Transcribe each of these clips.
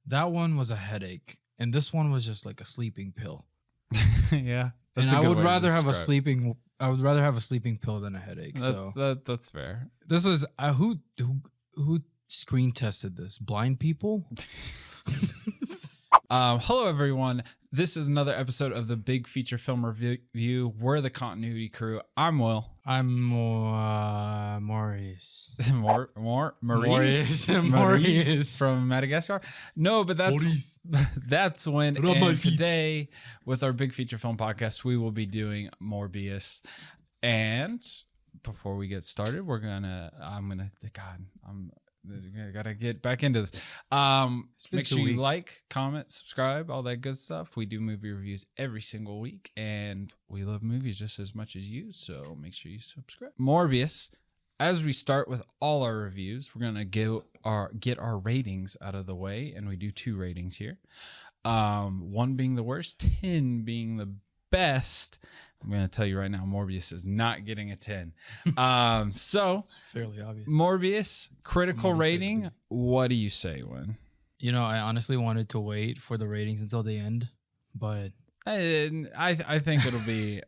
That one was a headache, and this one was just like a sleeping pill. Yeah. And I would rather have a sleeping. I would rather have a sleeping pill than a headache. That's fair. This was who screen tested this? Blind people. Hello, everyone. This is another episode of the Big Feature Film Review. We're the Continuity Crew. I'm Will. I'm Maurice. Maurice from Madagascar. No, but that's when. And today, with our Big Feature Film podcast, we will be doing Morbius. And before we get started, I gotta get back into this. Make sure you like, comment, subscribe, all that good stuff. We do movie reviews every single week, and we love movies just as much as you, so make sure you subscribe. Morbius. As we start with all our reviews, we're gonna get our ratings out of the way, and we do 2 ratings here. 1 being the worst, 10 being the best. I'm going to tell you right now, Morbius is not getting a 10. So fairly obvious. Morbius, critical rating. What do you say, Win? You know, I honestly wanted to wait for the ratings until the end, but I think it'll be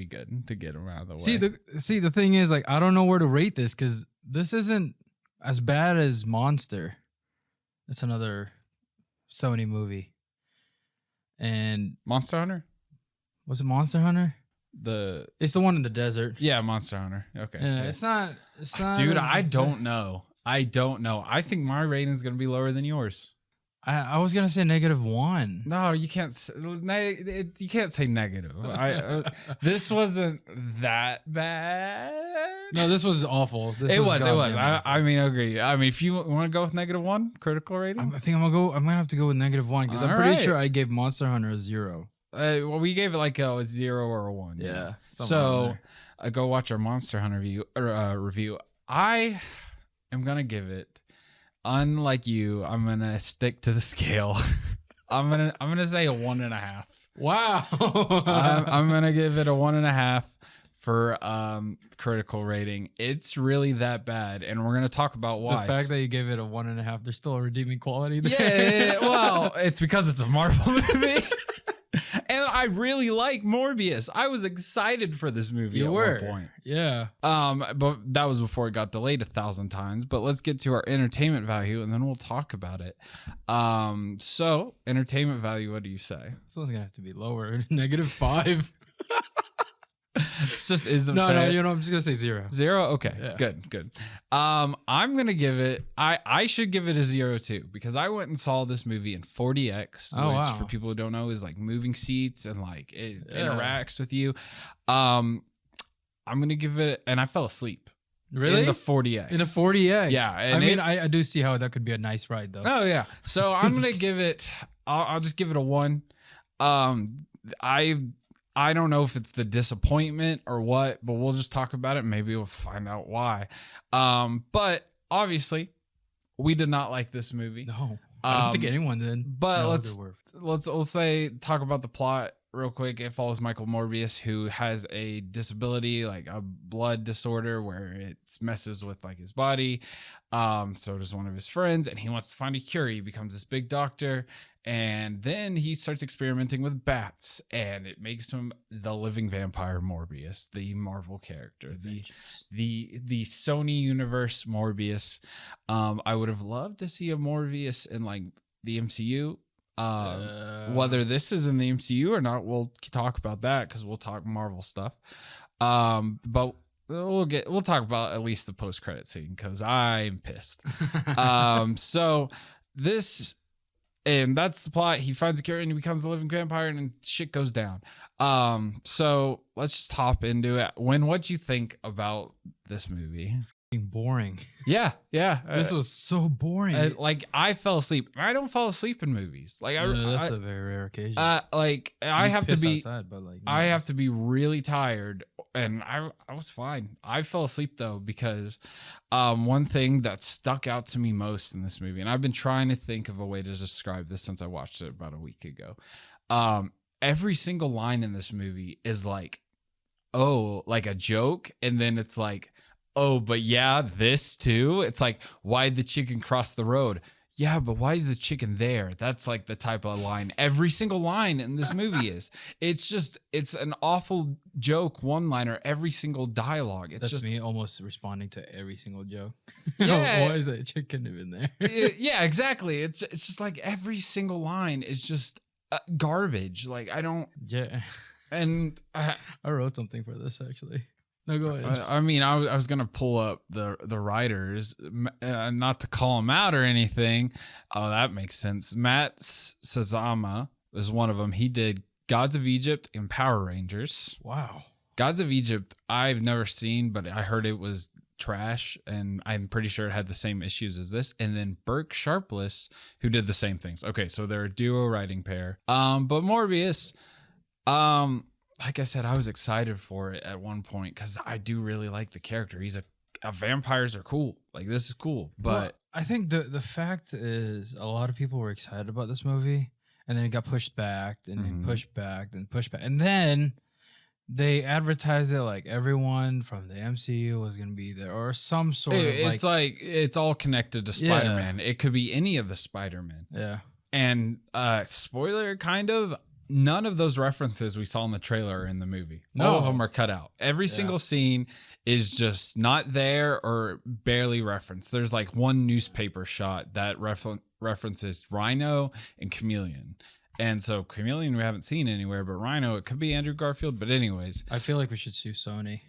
good to get them out of the way. See, the thing is, like, I don't know where to rate this because this isn't as bad as Monster. It's another Sony movie. And Monster Hunter? Was it Monster Hunter? It's the one in the desert. Yeah, Monster Hunter. Okay. Yeah, it's not. Dude, I don't know. I think my rating is gonna be lower than yours. I was gonna say -1. No, you can't. You can't say negative. This wasn't that bad. No, this was awful. It was. I mean, I agree. I mean, if you want to go with -1 critical rating, I think I'm gonna have to go with -1 because I'm pretty sure I gave Monster Hunter a 0. Well, we gave it like a 0 or a 1. Yeah. So go watch our Monster Hunter review. I am gonna give it. Unlike you, I'm gonna stick to the scale. I'm gonna say a 1.5. Wow. I'm gonna give it a 1.5 for critical rating. It's really that bad, and we're gonna talk about why. The fact that you gave it a 1.5, there's still a redeeming quality there. Yeah. Well, it's because it's a Marvel movie. And I really like Morbius. I was excited for this movie at one point. Yeah. But that was before it got delayed 1,000 times. But let's get to our entertainment value, and then we'll talk about it. So entertainment value, what do you say? This one's gonna have to be lower. -5. It's just isn't no, fair. I'm just gonna say 0. 0? Okay, yeah. Good. I'm gonna give it. I should give it a 0 too, because I went and saw this movie in 4DX, which for people who don't know is like moving seats and like it interacts with you. I'm gonna give it, and I fell asleep. Really? In the 4DX. In a 4DX. Yeah. I do see how that could be a nice ride though. Oh yeah. So I'm gonna give it. I'll just give it a 1. I don't know if it's the disappointment or what, but we'll just talk about it. Maybe we'll find out why. But obviously, we did not like this movie. No, I don't think anyone did. But let's talk about the plot real quick. It follows Michael Morbius, who has a disability, like a blood disorder, where it messes with like his body. So does one of his friends, and he wants to find a cure. He becomes this big doctor. And then he starts experimenting with bats, and it makes him the living vampire Morbius, the Marvel character, the Sony universe Morbius. I would have loved to see a Morbius in like the MCU. Whether this is in the MCU or not, we'll talk about that because we'll talk Marvel stuff. But we'll talk about at least the post-credit scene because I'm pissed. So this. And that's the plot. He finds a cure and he becomes a living vampire, and shit goes down. So let's just hop into it. What'd you think about this movie? Boring. Yeah. This was so boring. Like I fell asleep. I don't fall asleep in movies. Like that's a very rare occasion. I have to be. Outside, but like, I have to be really tired, and I was fine. I fell asleep though because one thing that stuck out to me most in this movie, and I've been trying to think of a way to describe this since I watched it about a week ago. Every single line in this movie is like, oh, like a joke, and then it's like, oh, but yeah, this too. It's like, why'd the chicken cross the road? yeah, but why is the chicken there? That's like the type of line every single line in this movie is. It's an awful joke one-liner every single dialogue. It's That's just me almost responding to every single joke. Yeah. Why is that chicken even there? yeah, exactly. It's just like every single line is just garbage. Like I don't Yeah, and I wrote something for this actually. No, go ahead. I mean, I was gonna pull up the writers, not to call them out or anything. Oh, that makes sense. Matt Sazama is one of them. He did Gods of Egypt and Power Rangers. Wow. Gods of Egypt, I've never seen, but I heard it was trash, and I'm pretty sure it had the same issues as this. And then Burke Sharpless, who did the same things. Okay, so they're a duo writing pair. But Morbius, like I said, I was excited for it at one point because I do really like the character. He's vampires are cool. Like this is cool. But well, I think the fact is a lot of people were excited about this movie, and then it got pushed back, and then pushed back, then pushed back, and then they advertised it like everyone from the MCU was gonna be there, or some sort of it's like it's all connected to Spider-Man. It could be any of the Spider-Man. Yeah. And spoiler, kind of. None of those references we saw in the trailer are in the movie. All of them are cut out. Every single scene is just not there or barely referenced. There's like one newspaper shot that references Rhino and Chameleon. And so Chameleon we haven't seen anywhere, but Rhino, it could be Andrew Garfield. But anyways. I feel like we should sue Sony.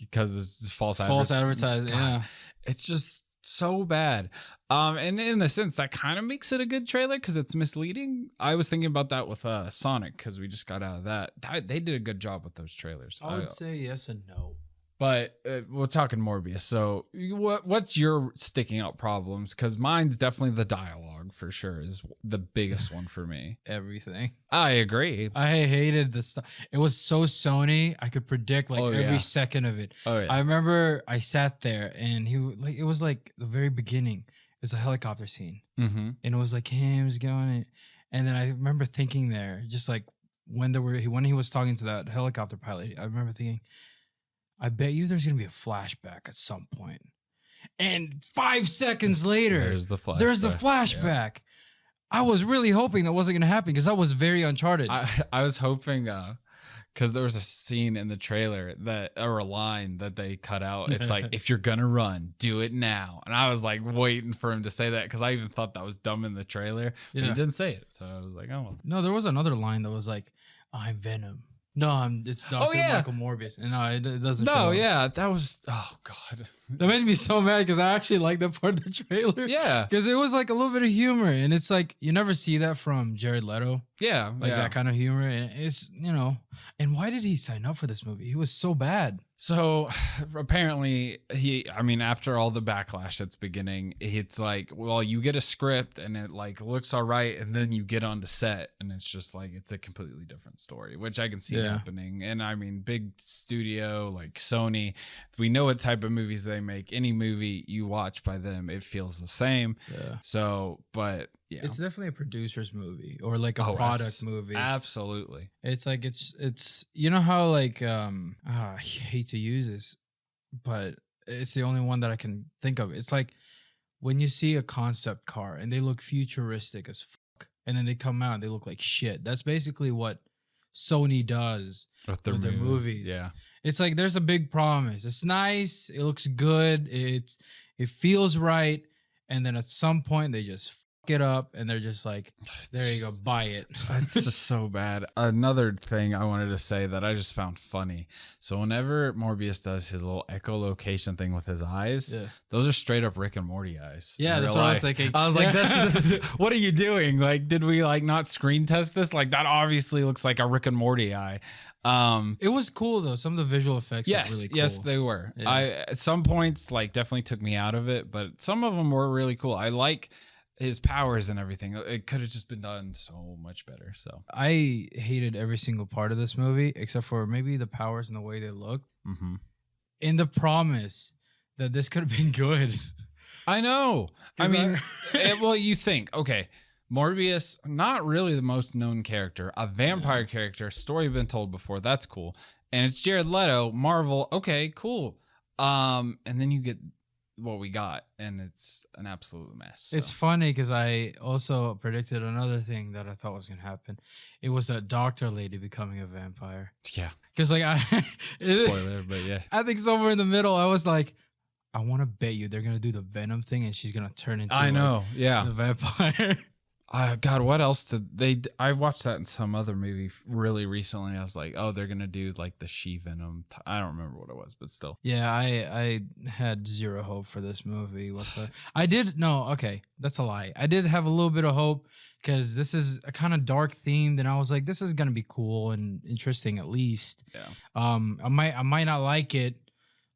Because it's false advertising. Yeah. It's just so bad. And in a sense that kind of makes it a good trailer because it's misleading. I was thinking about that with Sonic because we just got out of that. They did a good job with those trailers. I would say yes and no. But we're talking Morbius. So what's your sticking out problems? Because mine's definitely the dialogue for sure is the biggest one for me. Everything. I agree. I hated the stuff. It was so Sony. I could predict like every second of it. Oh, yeah. I remember I sat there and it was like the very beginning. It was a helicopter scene. Mm-hmm. And it was like him was going. And then I remember thinking there, just like when he was talking to that helicopter pilot, I remember thinking, I bet you there's going to be a flashback at some point. And 5 seconds later, there's the flashback. Yeah. I was really hoping that wasn't going to happen because that was very Uncharted. I was hoping because there was a scene in the trailer or a line that they cut out. It's like, if you're going to run, do it now. And I was like waiting for him to say that because I even thought that was dumb in the trailer. But he didn't say it. So I was like, oh. No, there was another line that was like, I'm Venom. No, it's Dr. Michael Morbius. No, it doesn't. No, that was. Oh God, that made me so mad because I actually liked that part of the trailer. Yeah, because it was like a little bit of humor, and it's like you never see that from Jared Leto. Yeah, like that kind of humor, and it's And why did he sign up for this movie? He was so bad. So apparently after all the backlash that's beginning, it's like, well, you get a script and it like looks all right. And then you get onto set and it's just like, it's a completely different story, which I can see happening. And big studio like Sony, we know what type of movies they make. Any movie you watch by them, it feels the same. Yeah. So, but yeah, it's definitely a producer's movie or like a product movie. Absolutely. It's like, it's how like, I hate to use this, but it's the only one that I can think of. It's like when you see a concept car and they look futuristic as fuck, and then they come out and they look like shit. That's basically what Sony does with their movies. Yeah. It's like there's a big promise. It's nice. It looks good. It feels right. And then at some point they just it up and they're just like, there you go, buy it. It's just so bad. Another thing I wanted to say that I just found funny. So whenever Morbius does his little echolocation thing with his eyes, those are straight up Rick and Morty eyes. Yeah, that's what I was thinking. I was like, what are you doing? Like, did we like not screen test this? Like that obviously looks like a Rick and Morty eye. It was cool though. Some of the visual effects were really cool. Yes, they were. Yeah. At some points like definitely took me out of it, but some of them were really cool. I like his powers and everything. It could have just been done so much better. So I hated every single part of this movie except for maybe the powers and the way they looked. Mm-hmm. In the promise that this could have been good. I know. Well, you think, okay, Morbius, not really the most known character, a vampire character, story been told before. That's cool. And it's Jared Leto, Marvel. Okay, cool. And then you get what we got, and it's an absolute mess. It's funny because I also predicted another thing that I thought was gonna happen. It was a doctor lady becoming a vampire. Yeah. Because like I Spoiler, but yeah. I think somewhere in the middle I was like, I want to bet you they're gonna do the Venom thing and she's gonna turn into I know. like, Yeah. the vampire. God, what else did they? I watched that in some other movie really recently. I was like, oh, they're gonna do like the She-Venom. I don't remember what it was, but still. Yeah, I had zero hope for this movie whatsoever. I did no, okay, that's a lie. I did have a little bit of hope because this is a kind of dark themed, and I was like, this is gonna be cool and interesting at least. Yeah. I might not like it,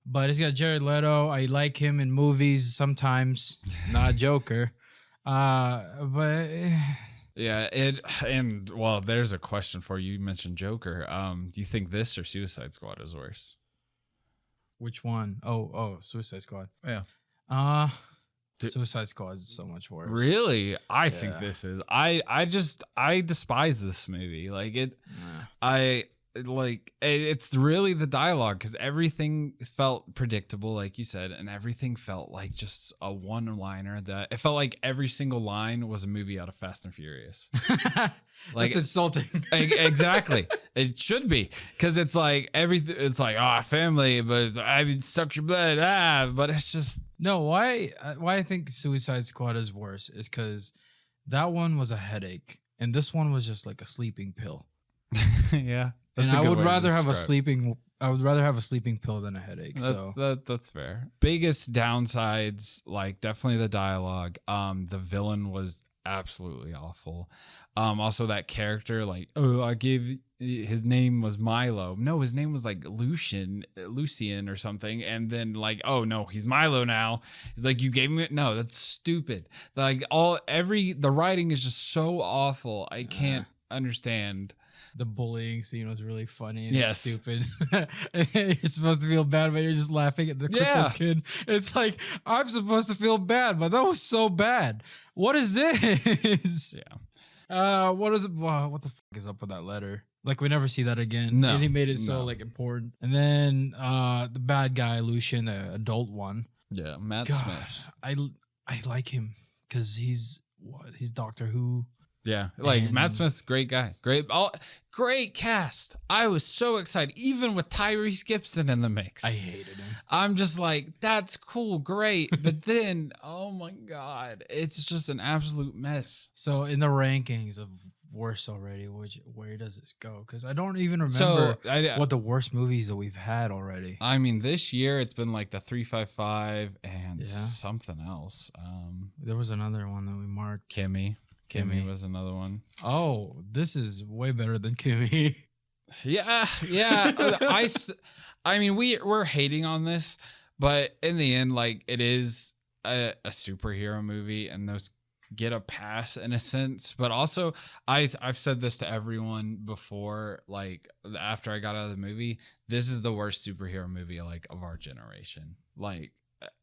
but it's got Jared Leto. I like him in movies sometimes, not Joker. But Yeah, well, there's a question for you. You mentioned Joker. Do you think this or Suicide Squad is worse? which one? Oh, Suicide Squad. Yeah. Suicide Squad is so much worse. Really? I think Yeah. this is. I despise this movie. Like it. Nah. It's really the dialogue because everything felt predictable, like you said, and everything felt like just a one-liner that it felt like every single line was a movie out of Fast and Furious. Like That's insulting. Exactly. It should be because it's like everything. It's like family, but I suck your blood. But it's just No, why I think Suicide Squad is worse is because that one was a headache, and this one was just like a sleeping pill. yeah. And That's a I good would way to rather have a describe it. sleeping. I would rather have a sleeping pill than a headache. That's fair. Biggest downsides, like definitely the dialogue. The villain was absolutely awful. Also that character, like, I gave his name was Milo. No, his name was like Lucian or something. And then like, oh no, he's Milo now. He's like, you gave me it. No, that's stupid. Like the writing is just so awful. I can't understand. the bullying scene was really funny and Yes. stupid. You're supposed to feel bad, but you're just laughing at the crippled kid. It's like, I'm supposed to feel bad, but that was so bad. What is this? Yeah. What is it? Wow, what the fuck is up with that letter? Like, we never see that again. No, And he made it so no. like important. And then the bad guy, Lucian, the adult one. Yeah. Matt God, Smith. I like him because he's Doctor Who. Yeah, like Matt And- Smith's a great guy. Great cast. I was so excited, even with Tyrese Gibson in the mix. I hated him. I'm just like, that's cool, great. But then, oh my God, it's just an absolute mess. So in the rankings of worst already, where does this go? Because I don't even remember So, what the worst movies that we've had already. I mean, this year it's been like the 355 and Yeah. something else. There was another one that we marked. Kimmy Kimmy. was another one. Oh, this is way better than Kimmy. Yeah. I mean, we're hating on this, but in the end, like it is a superhero movie, and those get a pass in a sense. But also, I've said this to everyone before. Like after I got out of the movie, this is the worst superhero movie like of our generation. Like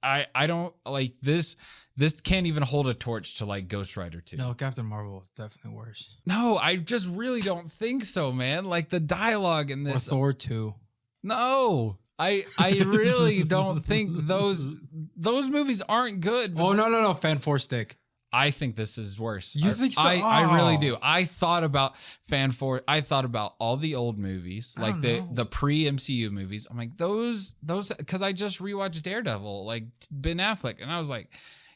I don't like this. This can't even hold a torch to like Ghost Rider 2. No, Captain Marvel is definitely worse. No, I just really don't think so, man. Like the dialogue in Or this. Thor 2. No, I really don't think those movies aren't good. but Oh, no. Fan Four Stick. I think this is worse. You think so? I really Oh. do. I thought about I thought about all the old movies, I like don't know. the pre MCU movies. I'm like those because I just rewatched Daredevil, like Ben Affleck, and I was like,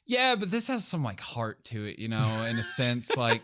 yeah, but this has some like heart to it, you know, in a sense. Like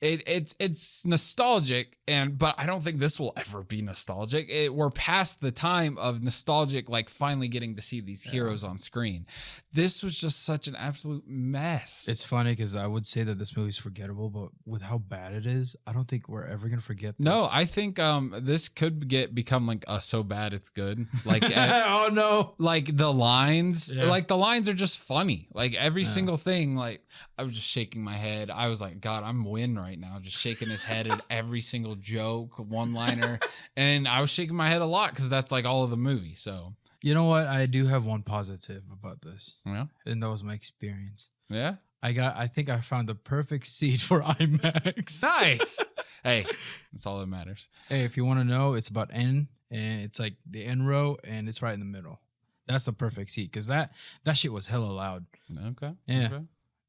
it's nostalgic, but I don't think this will ever be nostalgic. We're past the time of nostalgic, like finally getting to see these heroes on screen. This was just such an absolute mess. It's funny because I would say that this movie's forgettable, but with how bad it is, I don't think we're ever gonna forget this. No, I think this could become like so bad it's good. Like oh no. like the lines, Yeah. like the lines are just funny. Like every single thing. Like I was just shaking my head. I was like, God, I'm Win right now, just shaking his head at every single joke, one liner, and I was shaking my head a lot because that's like all of the movie. So You know what? I do have one positive about this, yeah, and that was my experience. yeah, I think I found the perfect seat for IMAX. nice. Hey, that's all that matters. Hey, if you want to know, it's about N, and it's like the N row, and it's right in the middle. That's the perfect seat because that shit was hella loud. Okay. Yeah. Okay.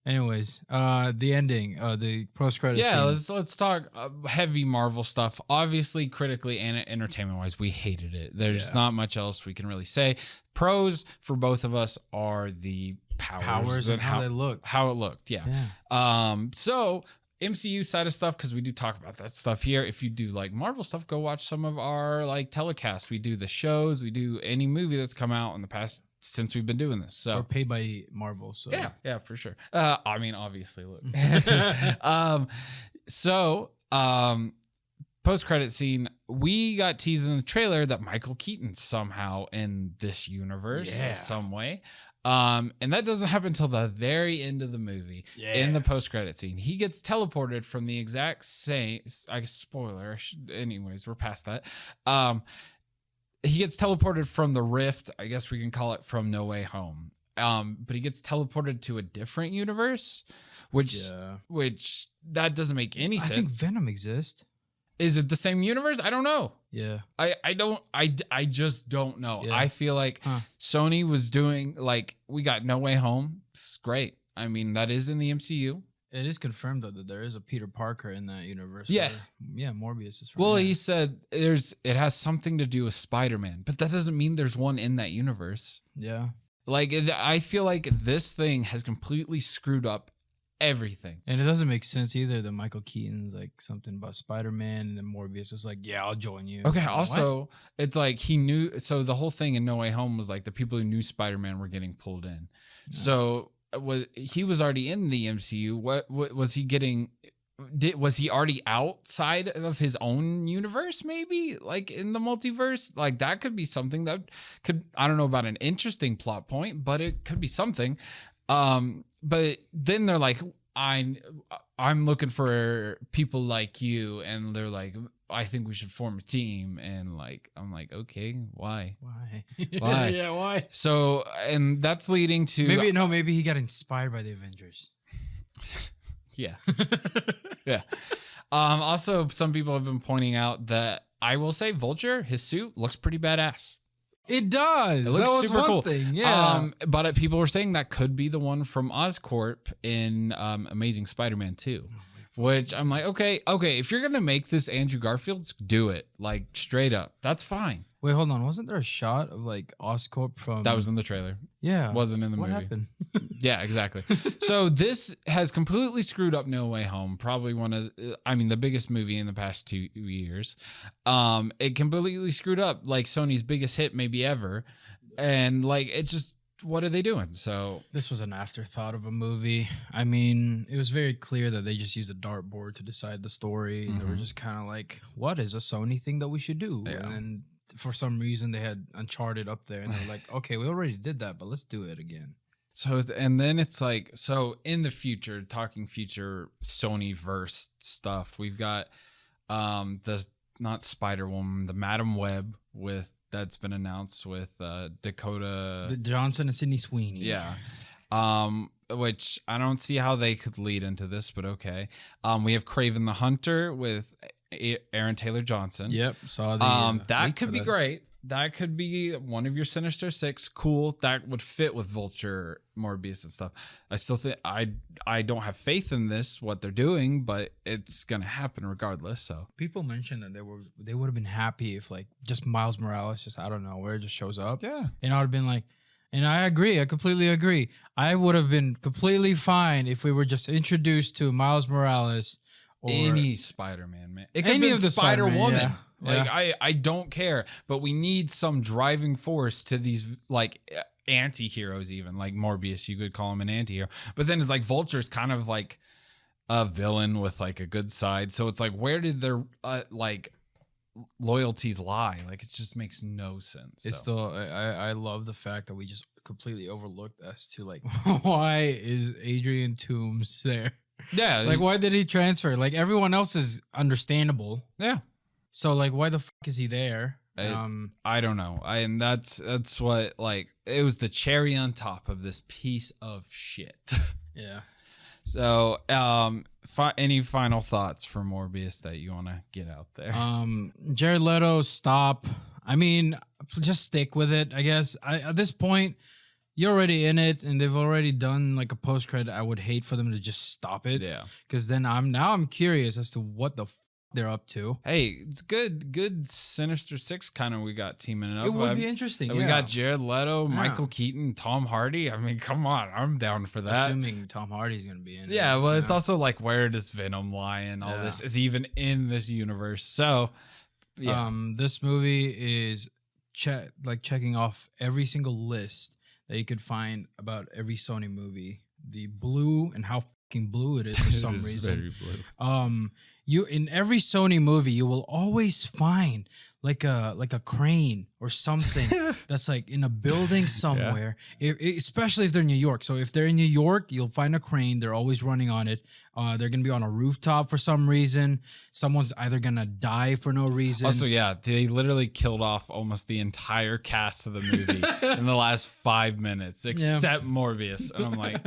Anyways, the ending, the post credit scene. Let's talk heavy Marvel stuff. Obviously, critically and entertainment wise, we hated it. There's not much else we can really say. Pros for both of us are the powers and how they look, how it looked. Yeah. So MCU side of stuff, because we do talk about that stuff here. If you do like Marvel stuff, go watch some of our like telecasts. We do the shows. We do any movie that's come out in the past since we've been doing this. So we're paid by Marvel. So yeah, for sure. I mean, obviously, look. Post-credit scene, we got teased in the trailer that Michael Keaton's somehow in this universe in some way. And that doesn't happen until the very end of the movie. In the post-credit scene, he gets teleported from the exact same, I guess, spoiler. Anyways, we're past that. He gets teleported from the rift. I guess we can call it from No Way Home. But he gets teleported to a different universe, which that doesn't make any sense. I think Venom exists. Is it the same universe? I don't know. Yeah. I just don't know. Yeah. I feel like Sony was doing, like, we got No Way Home. It's great. I mean, that is in the MCU. It is confirmed though that there is a Peter Parker in that universe. Yes. Morbius is from Well, there. he said it has something to do with Spider-Man, but that doesn't mean there's one in that universe. Yeah. Like, I feel like this thing has completely screwed up everything. And it doesn't make sense either that Michael Keaton's like something about Spider-Man and then Morbius is like, yeah, I'll join you. Okay, like, also, what? it's like he knew, so the whole thing in No Way Home was like the people who knew Spider-Man were getting pulled in. Yeah. So he was already in the MCU. What was he getting? Was he already outside of his own universe? Maybe like in the multiverse. Like that could be something that could, I don't know about an interesting plot point, but it could be something. But then they're like, I'm looking for people like you, and they're like, I think we should form a team. And like, I'm like, okay, why? Yeah, why? So, and that's leading to maybe he got inspired by the Avengers. Yeah. Yeah. Also, some people have been pointing out that I will say Vulture, his suit looks pretty badass. It does. It looks super cool. Thing. Yeah. But people were saying that could be the one from Oscorp in Amazing Spider-Man 2. Which I'm like, okay, if you're gonna make this Andrew Garfield's, do it. Like straight up. That's fine. Wait, hold on. Wasn't there a shot of like Oscorp from that was in the trailer? Yeah. Wasn't in the movie. What happened? Yeah, exactly. So this has completely screwed up No Way Home. Probably the biggest movie in the past 2 years. It completely screwed up like Sony's biggest hit maybe ever. And like it's just, what are they doing? So this was an afterthought of a movie. I mean, it was very clear that they just used a dartboard to decide the story. And they were just kind of like, what is a Sony thing that we should do? Yeah. And then for some reason they had Uncharted up there and they were like, okay, we already did that, but let's do it again. So, and then it's like, so in the future, talking future Sony verse stuff, we've got not Spider-Woman, the Madam Web that's been announced with Dakota Johnson and Sydney Sweeney. Yeah. Which I don't see how they could lead into this, but okay. We have Kraven the Hunter with Aaron Taylor Johnson. Yep. Saw the that could be great. That could be one of your Sinister Six. Cool. That would fit with Vulture, Morbius, and stuff. I still think I don't have faith in this, what they're doing, but it's gonna happen regardless. So people mentioned that they would have been happy if like just Miles Morales just out of nowhere just shows up. Yeah. And I would have been like, and I agree. I completely agree. I would have been completely fine if we were just introduced to Miles Morales. Or any Spider-Man, man. It could any be of the Spider-Woman. Yeah. Like I don't care, but we need some driving force to these like anti-heroes, even like Morbius. You could call him an anti-hero, but then it's like Vulture's kind of like a villain with like a good side. So it's like, where did their like loyalties lie? Like it just makes no sense. It's still I love the fact that we just completely overlooked as to like why is Adrian Toomes there? Yeah, like why did he transfer? Like everyone else is understandable. Yeah. So like why the fuck is he there? I don't know. And that's what, like, it was the cherry on top of this piece of shit. Yeah. So, any final thoughts for Morbius that you want to get out there? Jared Leto, stop. I mean, just stick with it, I guess. At this point, you're already in it, and they've already done like a post credit. I would hate for them to just stop it. Yeah. Because then I'm curious as to what the they're up to. Hey, it's good Sinister Six kind of we got teaming up. It would be interesting. We Yeah. got Jared Leto, Michael Keaton, Tom Hardy. I mean, come on, I'm down for that. Assuming Tom Hardy's gonna be in. Yeah, it, well, it's also like, where does Venom lie and all this is even in this universe. So, yeah. This movie is checking off every single list that you could find about every Sony movie. The blue and how fucking blue it is for some reason. Very blue. You in every Sony movie, you will always find like a crane or something that's like in a building somewhere. Especially if they're in New York. So if they're in New York, you'll find a crane. They're always running on it. They're gonna be on a rooftop for some reason. Someone's either gonna die for no reason. Also, yeah, they literally killed off almost the entire cast of the movie in the last 5 minutes, except Morbius. And I'm like,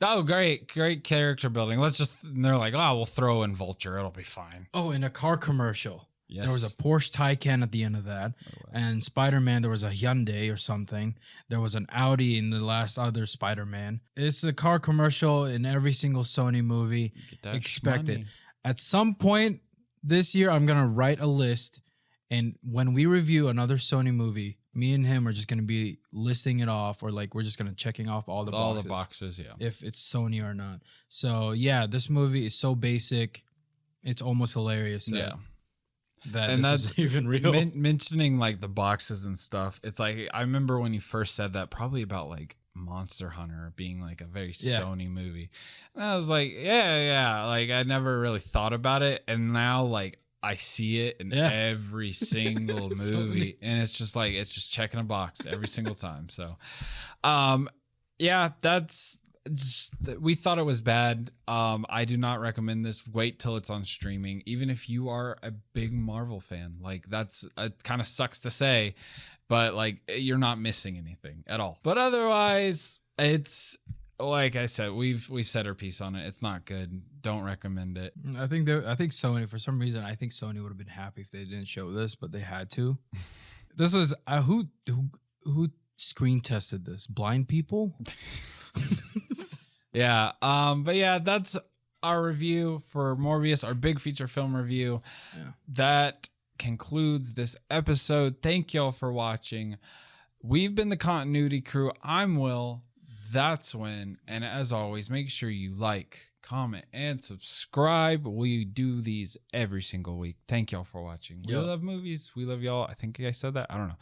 oh, great character building. And they're like, oh, we'll throw in Vulture. It'll be fine. Oh, in a car commercial. Yes. There was a Porsche Taycan at the end of that. And Spider-Man, there was a Hyundai or something. There was an Audi in the last other Spider-Man. It's a car commercial in every single Sony movie. Expect it. At some point this year, I'm going to write a list. And when we review another Sony movie, me and him are just going to be listing it off, or like we're just going to checking off all the boxes. Yeah. If it's Sony or not. So yeah, this movie is so basic. It's almost hilarious. That's even real. Mentioning like the boxes and stuff. It's like, I remember when you first said that, probably about like Monster Hunter being like a very Sony movie. And I was like, yeah. Like I never really thought about it. And now like I see it in every single movie. And it's just checking a box every single time. So, yeah, that's just, we thought it was bad. I do not recommend this. Wait till it's on streaming. Even if you are a big Marvel fan, like that's, it kind of sucks to say, but like you're not missing anything at all. But otherwise, it's like I said, we've said our piece on it. It's not good. Don't recommend it. I think Sony, for some reason, I think Sony would have been happy if they didn't show this, but they had to. This was who screen tested this? Blind people. Yeah. But yeah, that's our review for Morbius, our big feature film review. Yeah. That concludes this episode. Thank y'all for watching. We've been the Continuity Crew. I'm Will. That's Win. And as always, make sure you like, comment, and subscribe. We do these every single week. Thank y'all for watching. We love movies. We love y'all. I think I said that. I don't know.